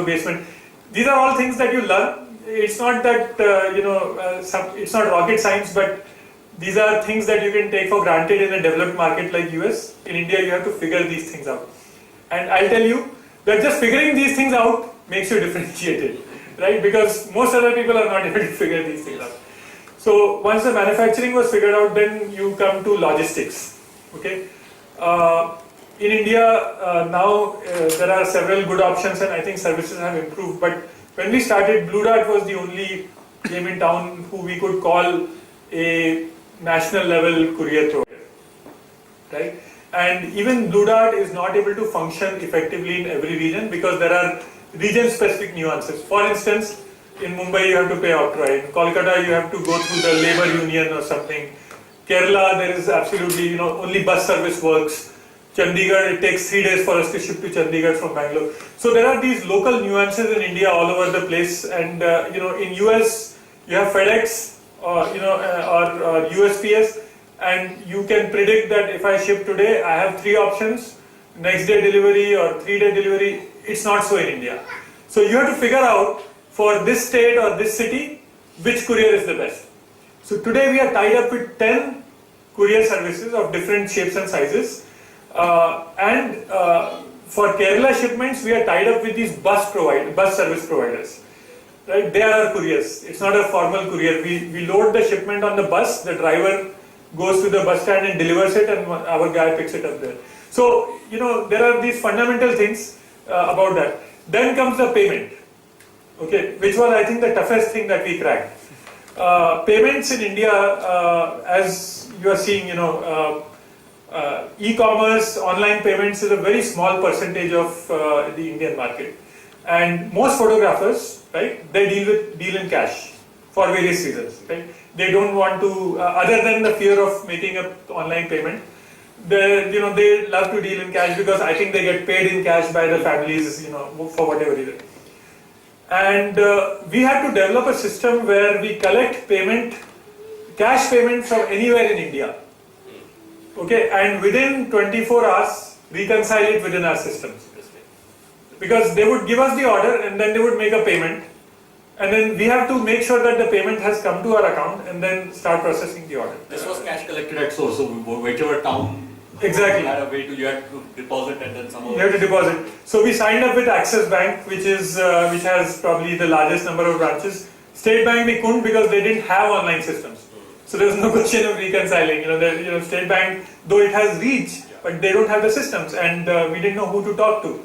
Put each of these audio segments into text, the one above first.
basement. These are all things that you learn. It's not that, it's not rocket science, but these are things that you can take for granted in a developed market like US. In India, you have to figure these things out. And I'll tell you that just figuring these things out makes you differentiated, right? Because most other people are not able to figure these things out. So once the manufacturing was figured out, then you come to logistics, okay? In India, now there are several good options and I think services have improved. But when we started, Blue Dart was the only game in town who we could call a national level courier provider, right? And even Blue Dart is not able to function effectively in every region because there are region-specific nuances. For instance, in Mumbai you have to pay octroi. In Kolkata you have to go through the labor union or something. Kerala there is absolutely, only bus service works. Chandigarh, it takes 3 days for us to ship to Chandigarh from Bangalore. So there are these local nuances in India all over the place. And in US you have FedEx or USPS, and you can predict that if I ship today, I have 3 options: next day delivery or 3-day delivery. It's not so in India. So you have to figure out for this state or this city, which courier is the best. So today we are tied up with 10 courier services of different shapes and sizes. For Kerala shipments, we are tied up with these bus service providers. Right? They are our couriers. It's not a formal courier. We load the shipment on the bus, the driver goes to the bus stand and delivers it, and our guy picks it up there. So, there are these fundamental things about that. Then comes the payment, okay, which was, I think, the toughest thing that we cracked. Payments in India, as you are seeing, e-commerce, online payments is a very small percentage of the Indian market. And most photographers, right, they deal in cash for various reasons, right? They don't want to, other than the fear of making an online payment, they love to deal in cash because I think they get paid in cash by the families, for whatever reason. And we had to develop a system where we collect cash payment from anywhere in India. Okay, and within 24 hours, reconcile it within our systems. Because they would give us the order and then they would make a payment. And then we have to make sure that the payment has come to our account and then start processing the order. This was cash collected at source, so whichever town exactly. You had to deposit and then somehow... You have to deposit. So we signed up with Axis Bank, which has probably the largest number of branches. State Bank we couldn't because they didn't have online systems. So there was no question of reconciling. State Bank, though it has reach, but they don't have the systems, and we didn't know who to talk to.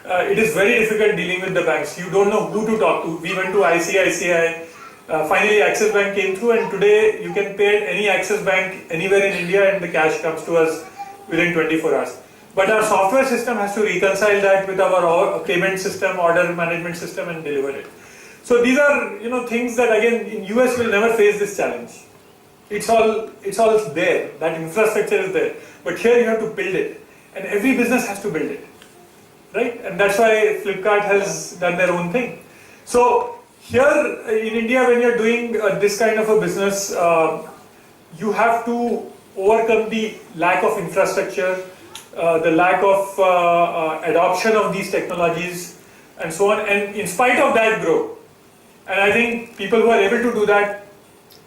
It is very difficult dealing with the banks. You don't know who to talk to. We went to ICICI. Finally, Axis Bank came through, and today you can pay at any Axis Bank anywhere in India, and the cash comes to us within 24 hours. But our software system has to reconcile that with our payment system, order management system, and deliver it. So these are things that again in US will never face this challenge. It's all there. That infrastructure is there. But here you have to build it, and every business has to build it, right? And that's why Flipkart has done their own thing. So here in India, when you're doing this kind of a business, you have to overcome the lack of infrastructure, the lack of adoption of these technologies, and so on. And in spite of that, grow. And I think people who are able to do that.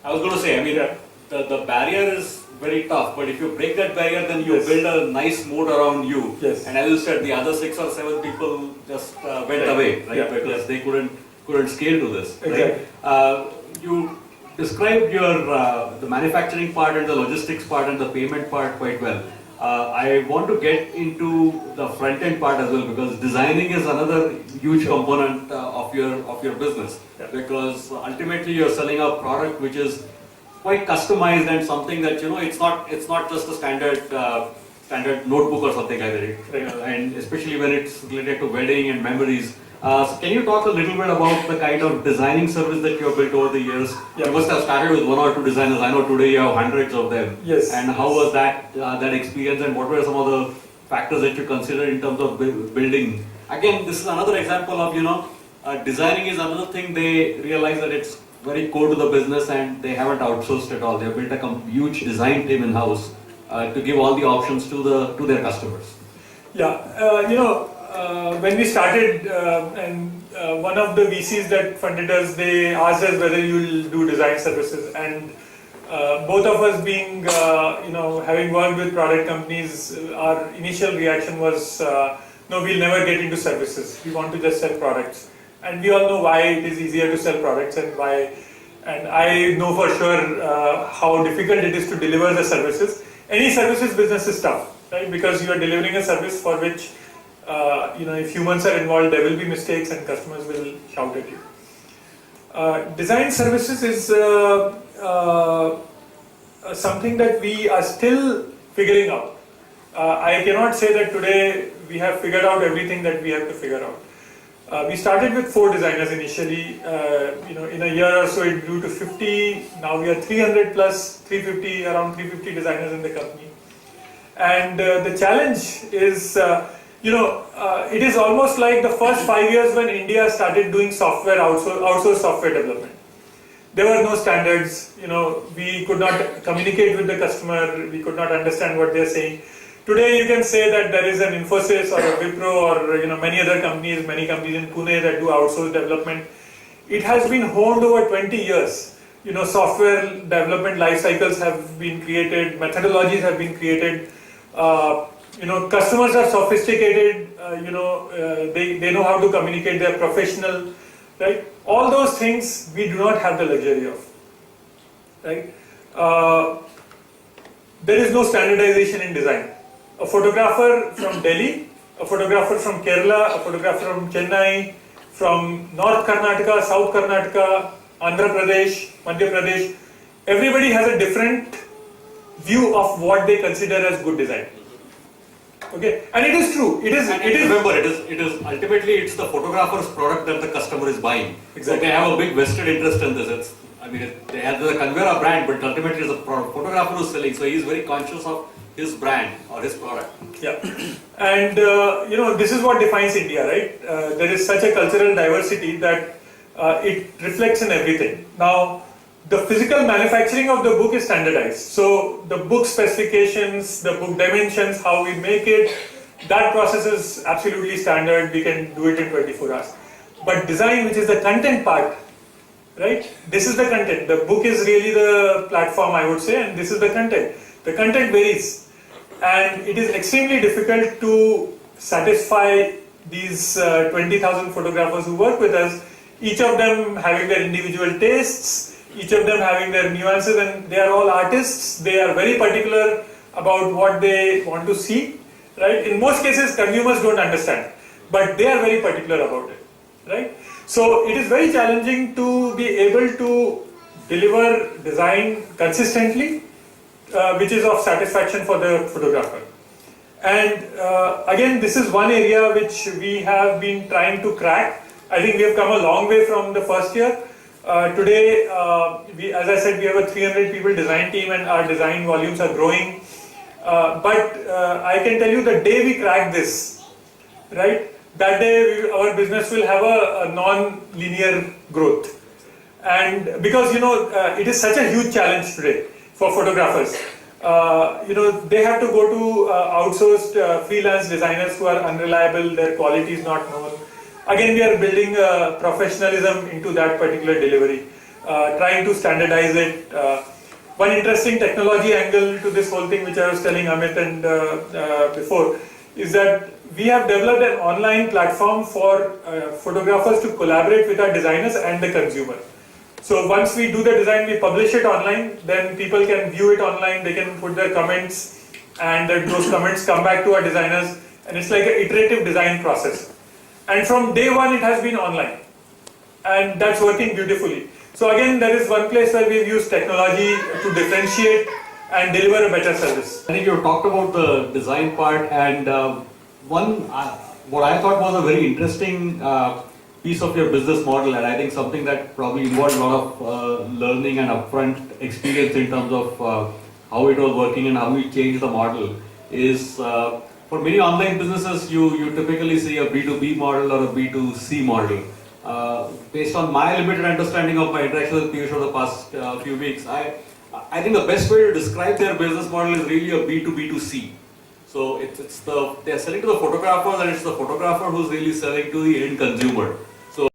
I was going to say, the barrier is very tough, but if you break that barrier, then you build a nice moat around you. Yes. And as you said, the other 6 or 7 people just went away, right? Because they couldn't scale to this. Exactly. Right? You described the manufacturing part and the logistics part and the payment part quite well. I want to get into the front end part as well, because designing is another huge component of your business. Yeah. Because ultimately you're selling a product which is quite customized and something that it's not just a standard notebook or something like that. Right. And especially when it's related to wedding and memories. So can you talk a little bit about the kind of designing service that you have built over the years? Yeah. You must have started with 1 or 2 designers. I know today you have hundreds of them. Yes. And how was that experience, and what were some of the factors that you considered in terms of building? Again, this is another example of designing is another thing. They realize that it's very core to the business and they haven't outsourced at all. They have built a huge design team in house to give all the options to their customers. Yeah, when we started, and one of the VCs that funded us, they asked us whether you'll do design services, and both of us being, having worked with product companies, our initial reaction was, no, we'll never get into services. We want to just sell products. And we all know why it is easier to sell products and why, and I know for sure how difficult it is to deliver the services. Any services business is tough, right? Because you are delivering a service for which, if humans are involved, there will be mistakes and customers will shout at you. Design services is something that we are still figuring out. I cannot say that today we have figured out everything that we have to figure out. We started with 4 designers initially. In a year or so it grew to 50. Now we are 300 plus, 350, around 350 designers in the company. And the challenge is, it is almost like the first 5 years when India started doing software, outsourced software development. There were no standards, we could not communicate with the customer, we could not understand what they are saying. Today you can say that there is an Infosys or a Wipro or many other companies, many companies in Pune that do outsourced development. It has been honed over 20 years. Software development life cycles have been created, methodologies have been created. Customers are sophisticated, they know how to communicate, they are professional, right? All those things we do not have the luxury of, right? There is no standardization in design. A photographer from Delhi, a photographer from Kerala, a photographer from Chennai, from North Karnataka, South Karnataka, Andhra Pradesh, Madhya Pradesh, everybody has a different view of what they consider as good design. Okay, and it is true. It is. Remember, it is ultimately it's the photographer's product that the customer is buying. Exactly. So they have a big vested interest in this. They have the Convera brand, but ultimately it's the photographer who's selling. So he's very conscious of his brand or his product. Yeah, and this is what defines India, right? There is such a cultural diversity that it reflects in everything. Now, the physical manufacturing of the book is standardized. So the book specifications, the book dimensions, how we make it, that process is absolutely standard. We can do it in 24 hours. But design, which is the content part, right? This is the content. The book is really the platform, I would say, and this is the content. The content varies. And it is extremely difficult to satisfy these 20,000 photographers who work with us, each of them having their individual tastes, each of them having their nuances, and they are all artists. They are very particular about what they want to see, right? In most cases, consumers don't understand, but they are very particular about it, right? So it is very challenging to be able to deliver design consistently, which is of satisfaction for the photographer. And again, this is one area which we have been trying to crack. I think we have come a long way from the first year. Today, as I said, we have a 300 people design team and our design volumes are growing. But I can tell you the day we crack this, right, that day our business will have a non-linear growth. And because, it is such a huge challenge today for photographers. They have to go to outsourced freelance designers who are unreliable, their quality is not known. Again, we are building professionalism into that particular delivery, trying to standardize it. One interesting technology angle to this whole thing, which I was telling Amit and before, is that we have developed an online platform for photographers to collaborate with our designers and the consumer. So once we do the design, we publish it online, then people can view it online, they can put their comments, and those comments come back to our designers, and it's like an iterative design process. And from day one, it has been online, and that's working beautifully. So again, there is one place where we've used technology to differentiate and deliver a better service. I think you talked about the design part, and what I thought was a very interesting piece of your business model, and I think something that probably involved a lot of learning and upfront experience in terms of how it was working and how we changed the model, is for many online businesses, you typically see a B2B model or a B2C model. Based on my limited understanding of my interaction with Peeyush over the past few weeks, I think the best way to describe their business model is really a B2B2C. So they're selling to the photographers, and it's the photographer who's really selling to the end consumer.